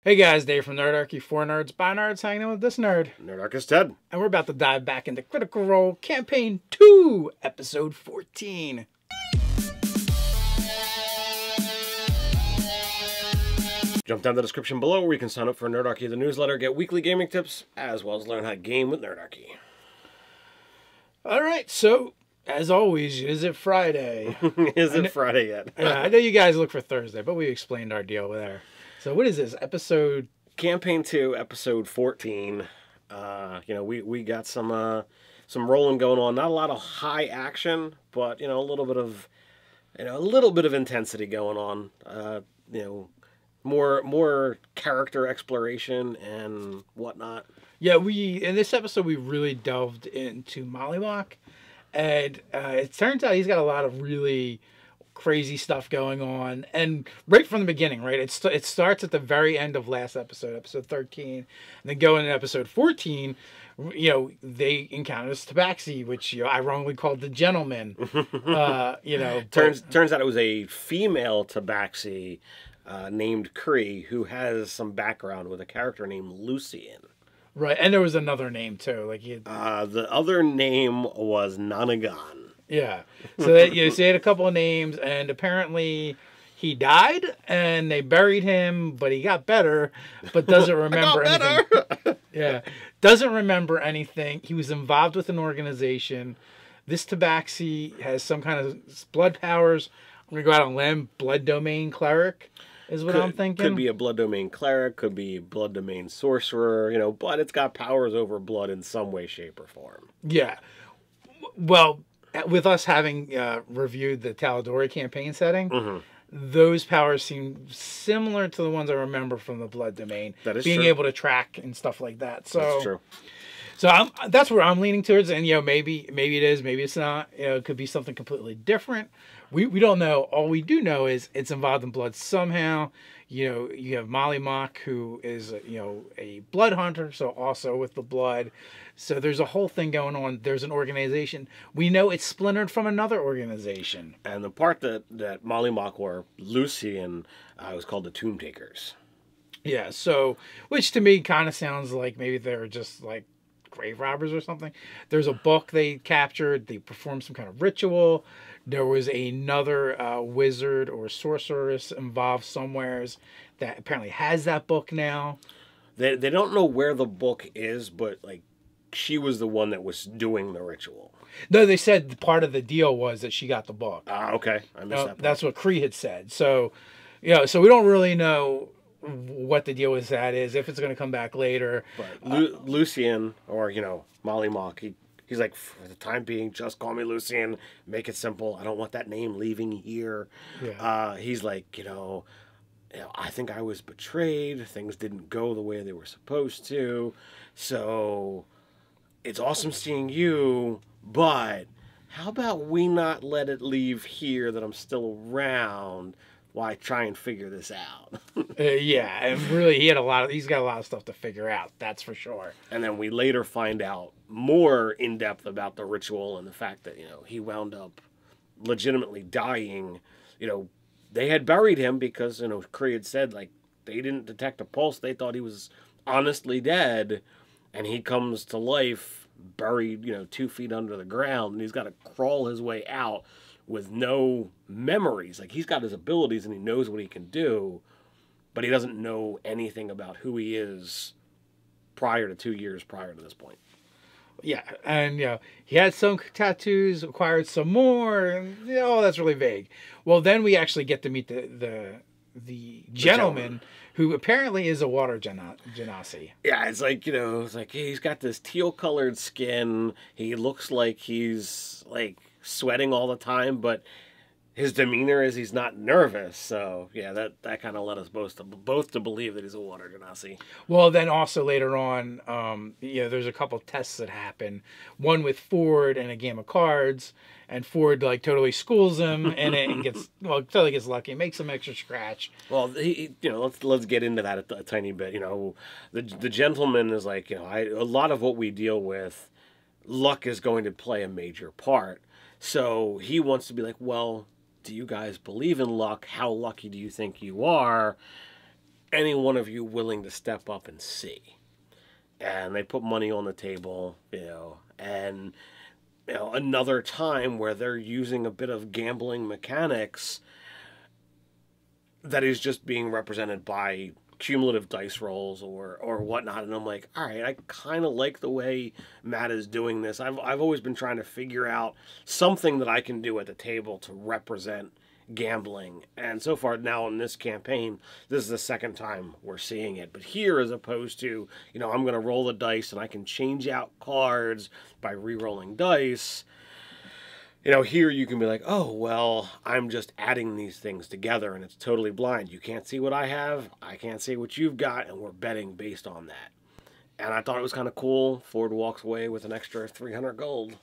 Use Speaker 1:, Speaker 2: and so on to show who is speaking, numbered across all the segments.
Speaker 1: Hey guys, Dave from Nerdarchy, for nerds, by nerds, hanging out with this nerd.
Speaker 2: Nerdarchy Ted.
Speaker 1: And we're about to dive back into Critical Role Campaign 2, Episode 14.
Speaker 2: Jump down the description below where you can sign up for Nerdarchy, the newsletter, get weekly gaming tips, as well as learn how to game with Nerdarchy.
Speaker 1: Alright, so, as always, is it Friday?
Speaker 2: Is it Friday yet?
Speaker 1: Yeah, I know you guys look for Thursday, but we explained our deal there. So what is this, episode...
Speaker 2: Campaign 2, episode 14. We got some rolling going on. Not a lot of high action, but a little bit of intensity going on. More character exploration and whatnot.
Speaker 1: Yeah, in this episode we really delved into Mollymauk, and it turns out he's got a lot of really crazy stuff going on, and right from the beginning, right? It starts at the very end of last episode 13, and then going into episode 14. They encounter this tabaxi, which I wrongly called the gentleman.
Speaker 2: Turns out it was a female tabaxi named Cree, who has some background with a character named Lucian.
Speaker 1: Right, and there was another name too,
Speaker 2: the other name was Nanagan.
Speaker 1: Yeah, so they had a couple of names, and apparently he died, and they buried him, but he got better, but doesn't remember anything. Yeah, doesn't remember anything. He was involved with an organization. This tabaxi has some kind of blood powers. I'm gonna go out on a limb. Blood domain cleric is what I'm thinking.
Speaker 2: Could be a blood domain cleric. Could be a blood domain sorcerer. But it's got powers over blood in some way, shape, or form.
Speaker 1: Yeah. Well, with us having reviewed the Taliesin campaign setting, those powers seem similar to the ones I remember from the blood domain.
Speaker 2: That is
Speaker 1: being
Speaker 2: true.
Speaker 1: Able to track and stuff like that. So
Speaker 2: that's true.
Speaker 1: So that's where I'm leaning towards, and maybe it is, maybe it's not. It could be something completely different. We don't know. All we do know is it's involved in blood somehow. You have Mollymauk, who is a blood hunter, so also with the blood. So there's a whole thing going on. There's an organization. We know it's splintered from another organization.
Speaker 2: And the part that Mollymauk or Lucian was called the Tomb Takers.
Speaker 1: Yeah. So, which to me kind of sounds like maybe they're just like grave robbers or something. There's a book they captured. They performed some kind of ritual. There was another wizard or sorceress involved somewheres that apparently has that book now.
Speaker 2: They don't know where the book is, but she was the one that was doing the ritual.
Speaker 1: No, they said part of the deal was that she got the book.
Speaker 2: Ah, okay. I missed that part.
Speaker 1: That's what Cree had said. So, so we don't really know what the deal with that is, if it's going to come back later.
Speaker 2: But Lucian, or, Mollymauk, he's like, for the time being, just call me Lucian. Make it simple. I don't want that name leaving here. Yeah. He's like, I think I was betrayed. Things didn't go the way they were supposed to. So it's awesome seeing you, but how about we not let it leave here that I'm still around while I try and figure this out?
Speaker 1: Yeah, and really he's got a lot of stuff to figure out, that's for sure.
Speaker 2: And then we later find out more in depth about the ritual and the fact that, he wound up legitimately dying. They had buried him because, Cree had said, they didn't detect a pulse. They thought he was honestly dead. And he comes to life buried, 2 feet under the ground. And he's got to crawl his way out with no memories. He's got his abilities and he knows what he can do. But he doesn't know anything about who he is prior to 2 years prior to this point.
Speaker 1: Yeah, and he had some tattoos, acquired some more, and that's really vague. Well, then we actually get to meet the gentleman who apparently is a water genasi.
Speaker 2: Yeah, it's he's got this teal-colored skin. He looks like he's sweating all the time, but his demeanor is he's not nervous. So yeah, that kind of led us both to believe that he's a water genasi.
Speaker 1: Well, then also later on, there's a couple tests that happen. One with Fjord and a game of cards, and Fjord totally schools him, and it gets totally gets lucky, makes some extra scratch.
Speaker 2: Well, let's get into that a tiny bit. The gentleman is a lot of what we deal with, luck is going to play a major part. So he wants to be like, well, do you guys believe in luck? How lucky do you think you are? any one of you willing to step up and see? And they put money on the table, and another time where they're using a bit of gambling mechanics that is just being represented by cumulative dice rolls or whatnot. And I'm like, all right, I kind of like the way Matt is doing this. I've always been trying to figure out something that I can do at the table to represent gambling. And so far now in this campaign, this is the second time we're seeing it. But here, as opposed to, I'm going to roll the dice and I can change out cards by re-rolling dice. Here you can be like, oh, well, I'm just adding these things together and it's totally blind. You can't see what I have. I can't see what you've got. And we're betting based on that. And I thought it was kind of cool. Fjord walks away with an extra 300 gold.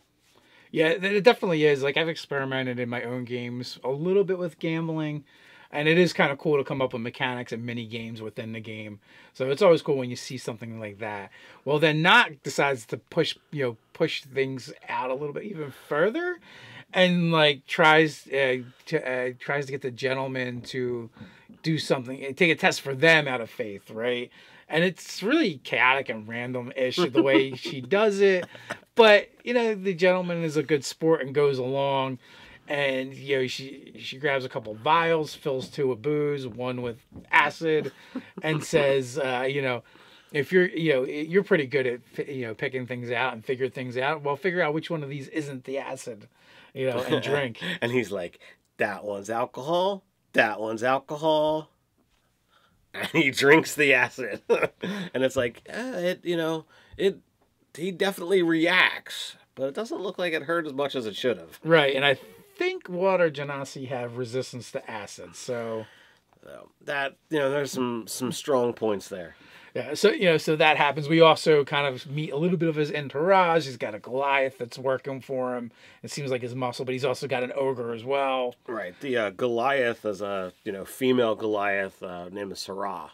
Speaker 1: Yeah, it definitely is. Like, I've experimented in my own games a little bit with gambling, and it is kind of cool to come up with mechanics and mini games within the game. So it's always cool when you see something like that. Well, then Nott decides to push things out a little bit even further, and like tries to get the gentleman to do something, take a test for them out of faith, right? And it's really chaotic and random-ish the way she does it. But, the gentleman is a good sport and goes along. And, she grabs a couple vials, fills 2 with booze, 1 with acid, and says, if you're pretty good at, picking things out and figure things out, well, figure out which one of these isn't the acid, and drink.
Speaker 2: And he's like, that one's alcohol, that one's alcohol. And he drinks the acid. And it's like, he definitely reacts, but it doesn't look like it hurt as much as it should have.
Speaker 1: Right, and I think water genasi have resistance to acid, so
Speaker 2: that, there's some strong points there.
Speaker 1: Yeah, so that happens. We also kind of meet a little bit of his entourage. He's got a Goliath that's working for him. It seems like his muscle, but he's also got an ogre as well.
Speaker 2: Right. The Goliath is a female Goliath named Sarah.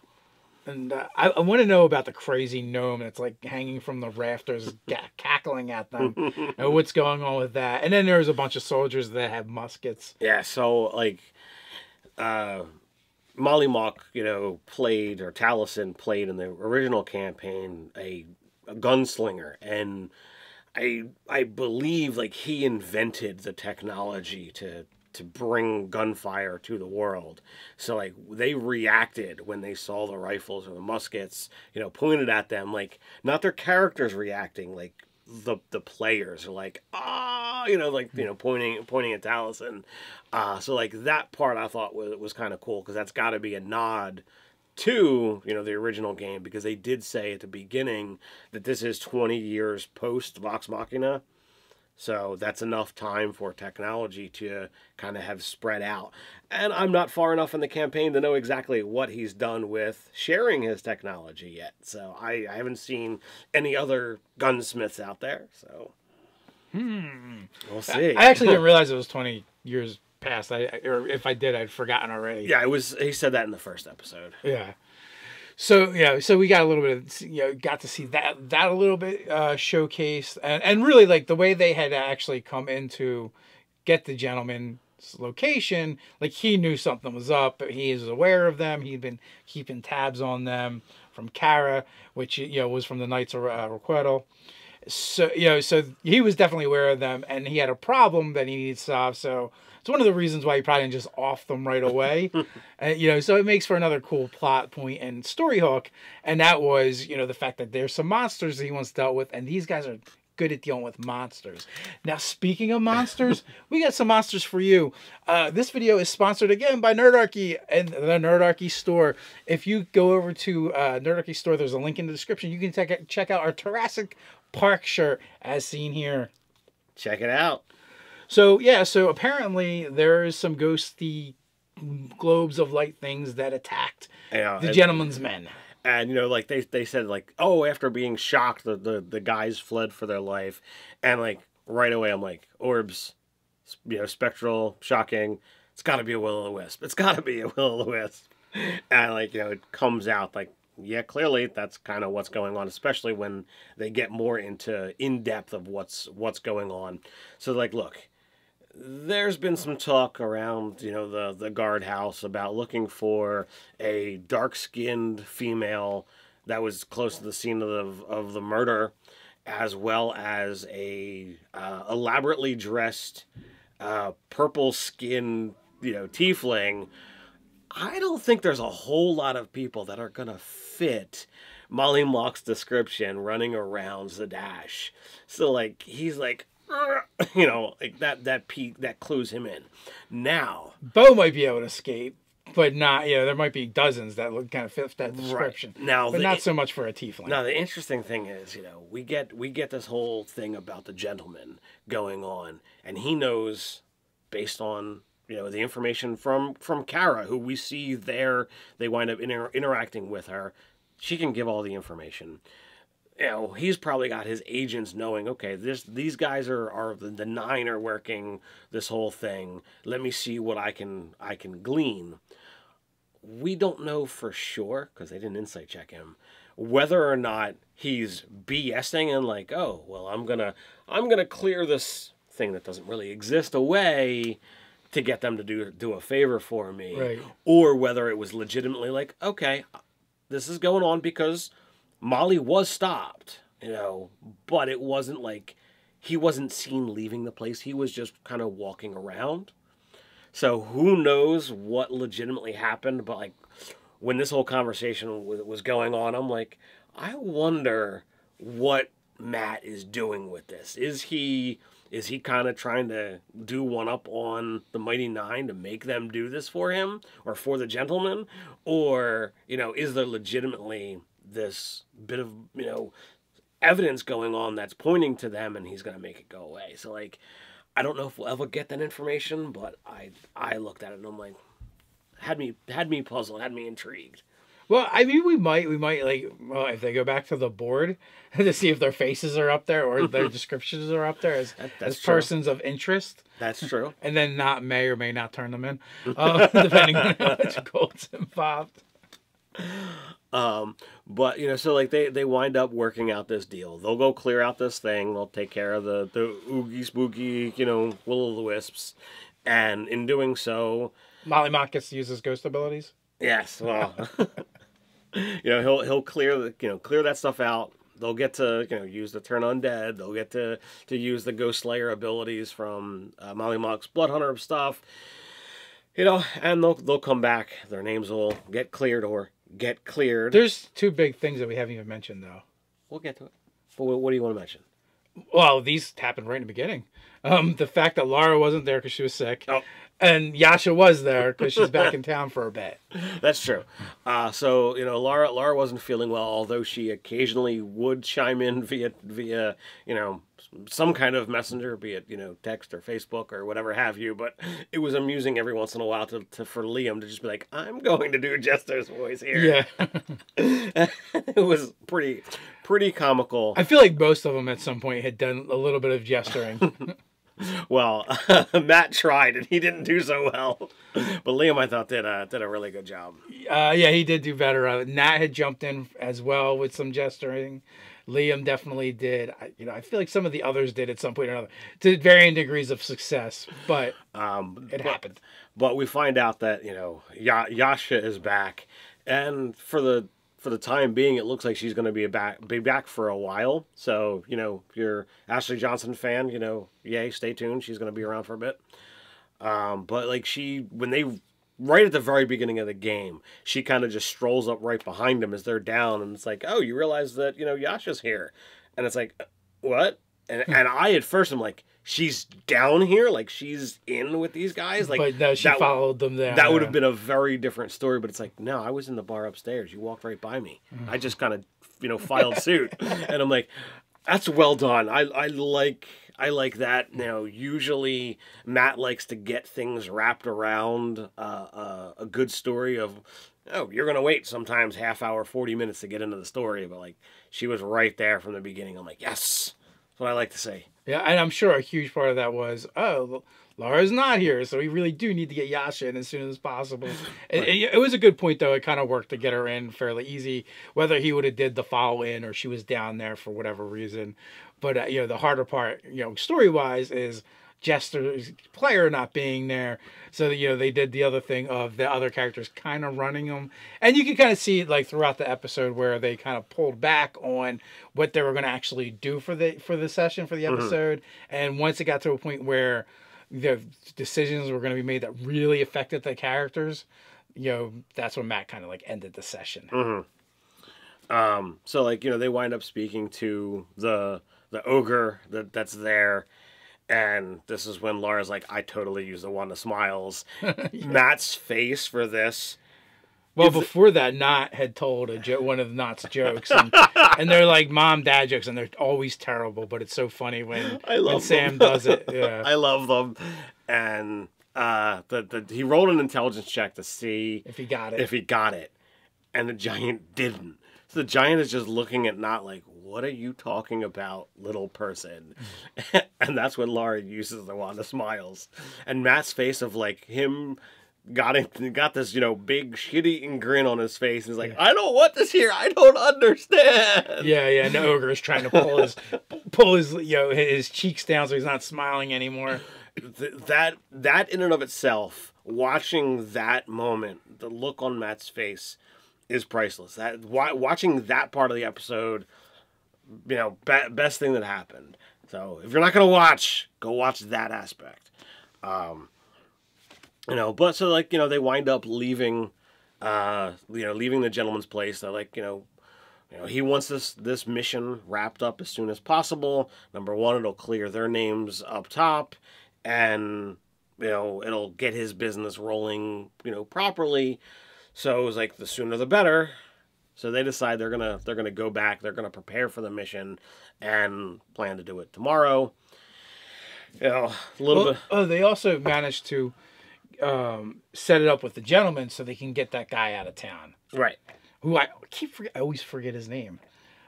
Speaker 1: And I want to know about the crazy gnome that's like hanging from the rafters, cackling at them, and what's going on with that. And then there's a bunch of soldiers that have muskets.
Speaker 2: Yeah. So like, Mollymauk, played, or Taliesin played in the original campaign a gunslinger, and I believe like he invented the technology to bring gunfire to the world. So like they reacted when they saw the rifles or the muskets, pointed at them, like not their characters reacting, like the players are like, pointing at Taliesin. So like that part I thought was kind of cool, because that's got to be a nod to the original game, because they did say at the beginning that this is 20 years post Vox Machina. So that's enough time for technology to kind of have spread out. And I'm not far enough in the campaign to know exactly what he's done with sharing his technology yet. So I haven't seen any other gunsmiths out there. So we'll see.
Speaker 1: I actually didn't realize it was 20 years past. Or if I did, I'd forgotten already.
Speaker 2: Yeah, it was. He said that in the first episode.
Speaker 1: Yeah. So so we got a little bit of, got to see that a little bit showcased, and really like the way they had actually come in to get the gentleman's location. Like he knew something was up. He is aware of them. He'd been keeping tabs on them from Kara, which was from the Knights of Requital. So so he was definitely aware of them, and he had a problem that he needed to solve. So it's one of the reasons why he probably didn't just off them right away. So it makes for another cool plot point and story hook. And that was, the fact that there's some monsters that he once dealt with, and these guys are good at dealing with monsters. Now, speaking of monsters, we got some monsters for you. This video is sponsored again by Nerdarchy and the Nerdarchy store. If you go over to Nerdarchy store, there's a link in the description. You can check out our Jurassic Park shirt as seen here.
Speaker 2: Check it out.
Speaker 1: So apparently there is some ghosty globes of light things that attacked the gentleman's men.
Speaker 2: And like they said, like, oh, after being shocked, the guys fled for their life, and like right away I'm like, orbs, spectral, shocking. It's got to be a will-o'-the-wisp. It's got to be a will-o'-the-wisp. And like it comes out like, yeah, clearly that's kind of what's going on, especially when they get more in depth of what's going on. So like, look. there's been some talk around, the guardhouse about looking for a dark-skinned female that was close to the scene of the murder, as well as a elaborately dressed purple-skinned, tiefling. I don't think there's a whole lot of people that are gonna fit Mollymauk's description running around Zadash. So like he's like, like that clues him in. Now
Speaker 1: Beau might be able to escape, but not. There might be dozens that would kind of fit that description.
Speaker 2: Right. Now,
Speaker 1: but not so much for a tiefling.
Speaker 2: Now the interesting thing is, we get this whole thing about the gentleman going on, and he knows based on the information from Kara, who we see there. They wind up interacting with her. She can give all the information. He's probably got his agents knowing, okay, these guys are the nine are working this whole thing. Let me see what I can glean. We don't know for sure, because they didn't insight check him, whether or not he's BSing and like, oh, well, I'm gonna clear this thing that doesn't really exist away to get them to do a favor for me.
Speaker 1: Right.
Speaker 2: Or whether it was legitimately like, okay, this is going on because Molly was stopped, but it wasn't like he wasn't seen leaving the place. He was just kind of walking around. So who knows what legitimately happened, but like when this whole conversation was going on, I'm like, I wonder what Matt is doing with this. Is he kind of trying to do one up on the Mighty Nine to make them do this for him or for the gentleman? Or, is there legitimately this bit of, evidence going on that's pointing to them and he's going to make it go away? So, like, I don't know if we'll ever get that information, but I looked at it and I'm like, had me puzzled, had me intrigued.
Speaker 1: Well, I mean, we might if they go back to the board to see if their faces are up there or their descriptions are up there as persons of interest.
Speaker 2: That's true.
Speaker 1: And then may or may not turn them in, depending on how much gold's involved.
Speaker 2: But so like they wind up working out this deal. They'll go clear out this thing. They'll take care of the oogie spooky, will-o'-the-wisps, and in doing so,
Speaker 1: Mollymauk gets to use his ghost abilities.
Speaker 2: Yes, well, he'll clear clear that stuff out. They'll get to use the turn undead. They'll get to use the Ghost Slayer abilities from Mollymauk's Blood Hunter stuff. And they'll come back. Their names will get cleared or get cleared.
Speaker 1: There's two big things that we haven't even mentioned though.
Speaker 2: We'll get to it. But what do you want to mention?
Speaker 1: Well, these happened right in the beginning. The fact that Laura wasn't there because she was sick.
Speaker 2: Oh.
Speaker 1: And Yasha was there because she's back in town for a bit.
Speaker 2: That's true. So Laura wasn't feeling well, although she occasionally would chime in via some kind of messenger, be it text or Facebook or whatever have you. But it was amusing every once in a while for Liam to just be like, I'm going to do Jester's voice here.
Speaker 1: Yeah,
Speaker 2: it was pretty comical.
Speaker 1: I feel like most of them at some point had done a little bit of gesturing.
Speaker 2: Well, Matt tried and he didn't do so well, but Liam I thought did a really good job.
Speaker 1: Yeah, he did do better. Nat had jumped in as well with some gesturing. Liam definitely did. I feel like some of the others did at some point or another to varying degrees of success, but it happened.
Speaker 2: But we find out that Yasha is back, and for the time being, it looks like she's going to be back for a while. So, if you're Ashley Johnson fan, yay, stay tuned. She's going to be around for a bit. But like right at the very beginning of the game, she kind of just strolls up right behind them as they're down. And it's like, oh, you realize that, Yasha's here. And it's like, what? And I at first am like, she's down here, like she's in with these guys. Like,
Speaker 1: but no, she followed them there.
Speaker 2: That would have been a very different story. But it's like, no, I was in the bar upstairs. You walked right by me. I just kind of, filed suit, and I'm like, that's well done. I like that. Usually Matt likes to get things wrapped around a good story of, oh, you're gonna wait sometimes half hour, 40 minutes to get into the story. But like, she was right there from the beginning. I'm like, yes. That's what I like to say.
Speaker 1: Yeah, and I'm sure a huge part of that was, oh, Laura's not here, so we really do need to get Yasha in as soon as possible. Right. It was a good point, though. It kind of worked to get her in fairly easy, whether he would have did the follow-in or she was down there for whatever reason. But, the harder part, story-wise is Jester's player not being there. So, they did the other thing of the other characters kind of running them. And you can kind of see it like throughout the episode where they kind of pulled back on what they were going to actually do for the session, for the episode. And once it got to a point where the decisions were going to be made that really affected the characters, that's when Matt kind of like ended the session.
Speaker 2: So like, they wind up speaking to the ogre that's there. And this is when Laura's like, I totally use the Wand of Smiles. Matt's face for this.
Speaker 1: Well, before that, Nott had told one of Nott's jokes. And they're like mom-dad jokes, and they're always terrible. But it's so funny when Sam does it. Yeah.
Speaker 2: I love them. And he rolled an intelligence check to see
Speaker 1: if he got it.
Speaker 2: And the giant didn't. So the giant is just looking at Nott like, what are you talking about, little person? And that's when Laura uses the Wand of Smiles. And Matt's face of like him got this, big shit-eating grin on his face. And he's like, I don't want this here. I don't understand.
Speaker 1: Yeah. And the ogre is trying to pull his his cheeks down so he's not smiling anymore.
Speaker 2: That in and of itself, watching that moment, the look on Matt's face is priceless. That watching that part of the episode, best thing that happened. So if you're not gonna watch, go watch that aspect. But so like they wind up leaving, leaving the gentleman's place. They're like, he wants this mission wrapped up as soon as possible. Number one, it'll clear their names up top, and it'll get his business rolling, properly. So it was like the sooner the better. So they decide they're gonna go back. They're gonna prepare for the mission and plan to do it tomorrow. A little bit. Oh,
Speaker 1: they also managed to set it up with the gentleman so they can get that guy out of town.
Speaker 2: Right.
Speaker 1: Who I always forget his name.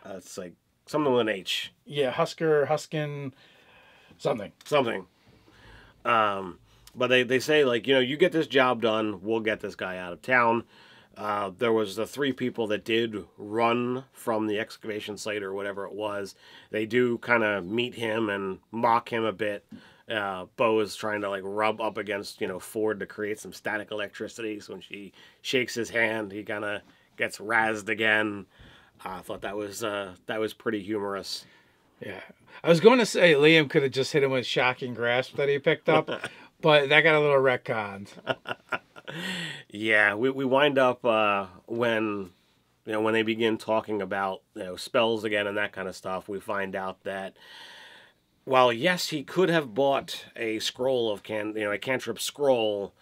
Speaker 2: It's like something with an H.
Speaker 1: Yeah, Huskin, something.
Speaker 2: But they say, like, you get this job done, we'll get this guy out of town. There was the 3 people that did run from the excavation site or whatever it was. They do kind of meet him and mock him a bit. Beau is trying to, like, rub up against, Fjord to create some static electricity. So when she shakes his hand, he kind of gets razzed again. I thought that was pretty humorous.
Speaker 1: Yeah. I was going to say Liam could have just hit him with shocking grasp that he picked up. But that got a little retconned.
Speaker 2: Yeah, we wind up when they begin talking about spells again and that kind of stuff. We find out that while yes, he could have bought a scroll of a cantrip scroll,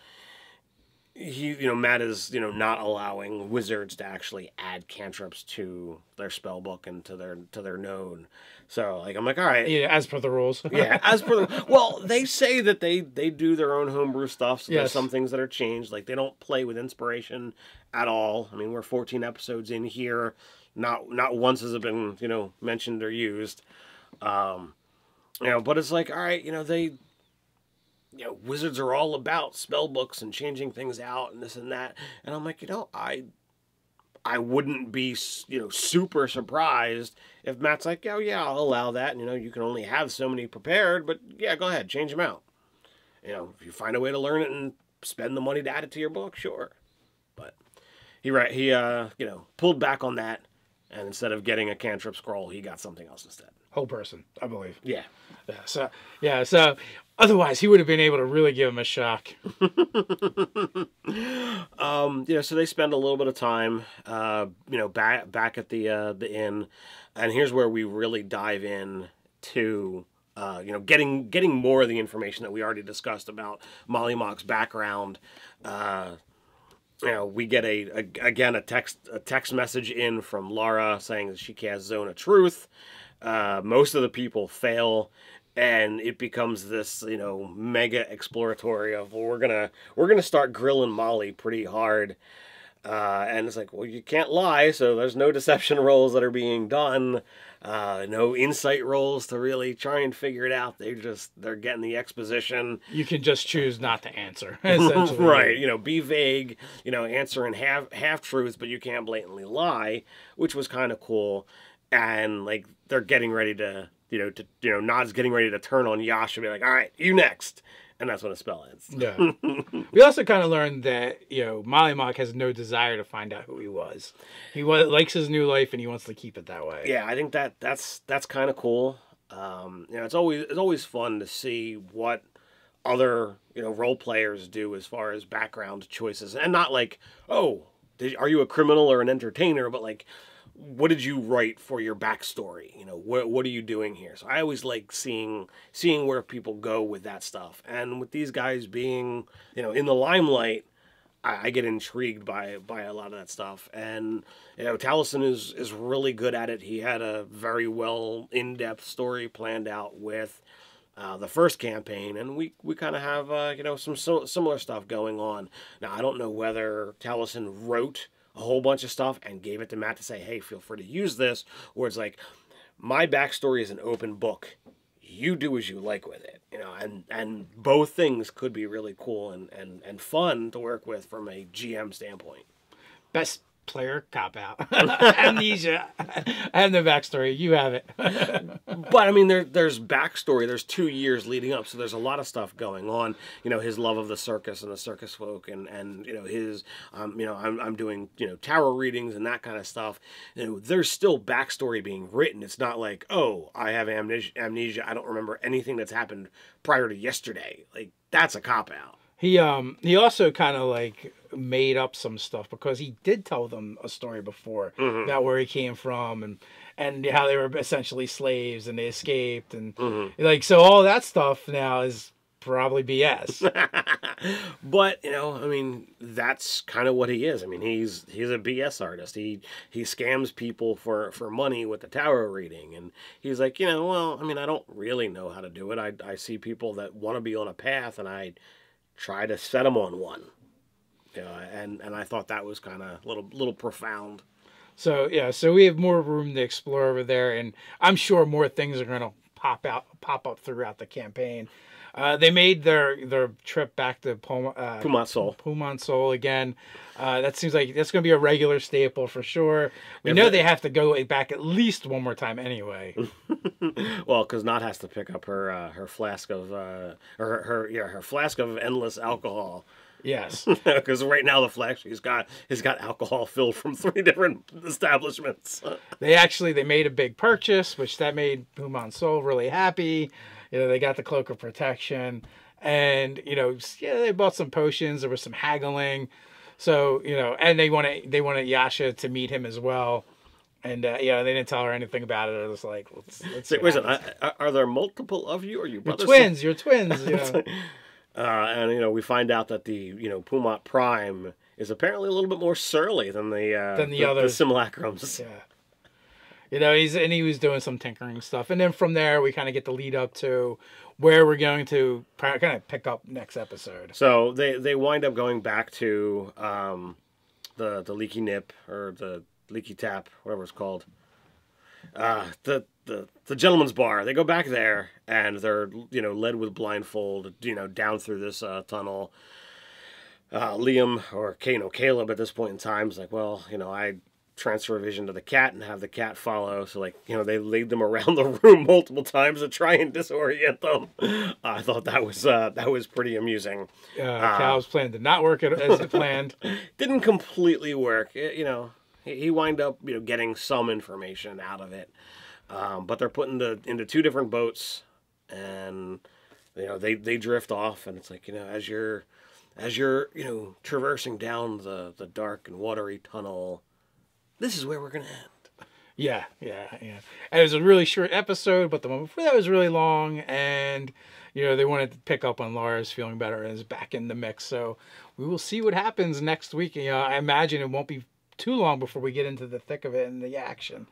Speaker 2: Matt is not allowing wizards to actually add cantrips to their spell book and to their node. So I'm like, all right,
Speaker 1: yeah, as per the rules.
Speaker 2: Yeah, as per well, they say that they do their own homebrew stuff. So there's some things that are changed. Like they don't play with inspiration at all. I mean, we're 14 episodes in here. Not once has it been mentioned or used. But it's like, all right, wizards are all about spell books and changing things out and this and that. And I'm like, I wouldn't be, super surprised if Matt's like, oh yeah, I'll allow that. You can only have so many prepared, but yeah, go ahead, change them out. If you find a way to learn it and spend the money to add it to your book, sure. But he pulled back on that, and instead of getting a cantrip scroll, he got something else instead.
Speaker 1: Whole person, I believe.
Speaker 2: Yeah.
Speaker 1: So otherwise he would have been able to really give him a shock.
Speaker 2: So they spend a little bit of time, back at the inn, and here's where we really dive in to, getting more of the information that we already discussed about Mollymauk's background. We get a text message in from Laura saying that she casts Zone of Truth. Most of the people fail, and it becomes this, mega exploratory of, well, we're gonna start grilling Molly pretty hard. And it's like, well, you can't lie, so there's no deception rolls that are being done, no insight rolls to really try and figure it out. They're getting the exposition.
Speaker 1: You can just choose not to answer, essentially.
Speaker 2: Right, be vague, answering half truths, but you can't blatantly lie, which was kind of cool. And they're getting ready to Nott's getting ready to turn on Yasha and be like, all right, you next. And that's when the spell ends.
Speaker 1: Yeah. We also kind of learned that, Mollymauk has no desire to find out who he was. He likes his new life and he wants to keep it that way.
Speaker 2: Yeah, I think that's kind of cool. It's always fun to see what other, role players do as far as background choices. And not like, oh, are you a criminal or an entertainer? But like, what did you write for your backstory? What are you doing here? So I always like seeing where people go with that stuff. And with these guys being, in the limelight, I get intrigued by a lot of that stuff. And, Taliesin is really good at it. He had a very well in-depth story planned out with the first campaign, and we kind of have, some similar stuff going on. Now, I don't know whether Taliesin wrote a whole bunch of stuff and gave it to Matt to say, hey, feel free to use this, or it's like, my backstory is an open book. You do as you like with it, and both things could be really cool and fun to work with from a GM standpoint.
Speaker 1: Best player cop-out. Amnesia. I have no backstory. You have it.
Speaker 2: But, I mean, there's backstory. There's 2 years leading up, so there's a lot of stuff going on. His love of the circus and the circus folk and his, I'm doing, tarot readings and that kind of stuff. There's still backstory being written. It's not like, oh, I have amnesia. I don't remember anything that's happened prior to yesterday. Like, that's a cop-out.
Speaker 1: He also kind of like made up some stuff because he did tell them a story before about where he came from and how they were essentially slaves and they escaped and like, so all that stuff now is probably BS.
Speaker 2: But, I mean, that's kind of what he is. I mean, he's a BS artist. He scams people for money with the tarot reading. And he's like, well, I mean, I don't really know how to do it. I see people that want to be on a path and I try to set them on one. And I thought that was kind of little profound.
Speaker 1: So, yeah, so we have more room to explore over there, and I'm sure more things are going to pop up throughout the campaign. They made their trip back to Pumont Sol again. That seems like that's going to be a regular staple for sure. We know they have to go back at least one more time anyway.
Speaker 2: Well, because Nott has to pick up her flask of her flask of endless alcohol.
Speaker 1: Yes,
Speaker 2: because right now the flask she's got has got alcohol filled from 3 different establishments.
Speaker 1: They made a big purchase, which that made Pumont Sol really happy. They got the Cloak of Protection, and they bought some potions. There was some haggling, so and they wanted Yasha to meet him as well, and they didn't tell her anything about it. It was like, let's
Speaker 2: listen, are there multiple of you? Or you brothers?
Speaker 1: You're twins.
Speaker 2: And we find out that the Pumont Prime is apparently a little bit more surly than the others, the simulacrums.
Speaker 1: Yeah. He was doing some tinkering stuff. And then from there, we kind of get the lead up to where we're going to kind of pick up next episode.
Speaker 2: So they wind up going back to the Leaky Nip or the Leaky Tap, whatever it's called. The gentleman's bar. They go back there, and they're, led with blindfold, down through this tunnel. Liam, or Caleb at this point in time is like, well, I transfer vision to the cat and have the cat follow. So they lead them around the room multiple times to try and disorient them. I thought that was pretty amusing.
Speaker 1: Cal's plan did not work as planned.
Speaker 2: Didn't completely work. He wind up getting some information out of it. But they're put into 2 different boats, and they drift off, and it's like as you're traversing down the dark and watery tunnel, this is where we're gonna end.
Speaker 1: Yeah. And it was a really short episode, but the one before that was really long, and they wanted to pick up on Lars feeling better and is back in the mix. So we will see what happens next week. I imagine it won't be too long before we get into the thick of it and the action.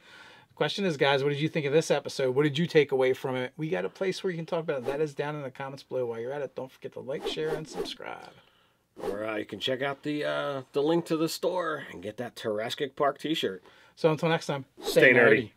Speaker 1: Question is, guys, what did you think of this episode? What did you take away from it? We got a place where you can talk about it. That is down in the comments below. While you're at it, don't forget to like, share, and subscribe.
Speaker 2: Or you can check out the link to the store and get that Terraskic Park t-shirt.
Speaker 1: So until next time,
Speaker 2: stay nerdy.